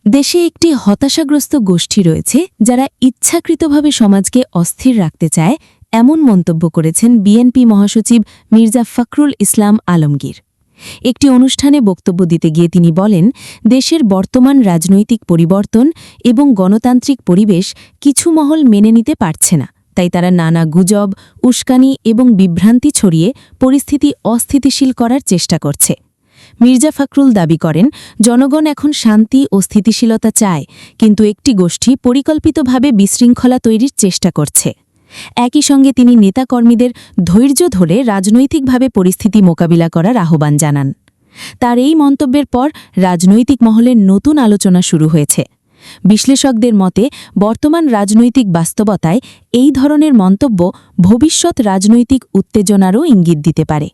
দেশে একটি হতাশাগ্রস্ত গোষ্ঠী রয়েছে যারা ইচ্ছাকৃতভাবে সমাজকে অস্থির রাখতে চায়, এমন মন্তব্য করেছেন বিএনপি মহাসচিব মির্জা ফখরুল ইসলাম আলমগীর। একটি অনুষ্ঠানে বক্তব্য দিতে গিয়ে তিনি বলেন, দেশের বর্তমান রাজনৈতিক পরিবর্তন এবং গণতান্ত্রিক পরিবেশ কিছু মহল মেনে নিতে পারছে না, তাই তারা নানা গুজব, উস্কানি এবং বিভ্রান্তি ছড়িয়ে পরিস্থিতি অস্থিতিশীল করার চেষ্টা করছে। মির্জা ফখরুল দাবি করেন, জনগণ এখন শান্তি ও স্থিতিশীলতা চায়, কিন্তু একটি গোষ্ঠী পরিকল্পিতভাবে বিশৃঙ্খলা তৈরির চেষ্টা করছে। একই সঙ্গে তিনি নেতাকর্মীদের ধৈর্য ধরে রাজনৈতিকভাবে পরিস্থিতি মোকাবিলা করার আহ্বান জানান। তার এই মন্তব্যের পর রাজনৈতিক মহলে নতুন আলোচনা শুরু হয়েছে। বিশ্লেষকদের মতে, বর্তমান রাজনৈতিক বাস্তবতায় এই ধরনের মন্তব্য ভবিষ্যৎ রাজনৈতিক উত্তেজনারও ইঙ্গিত দিতে পারে।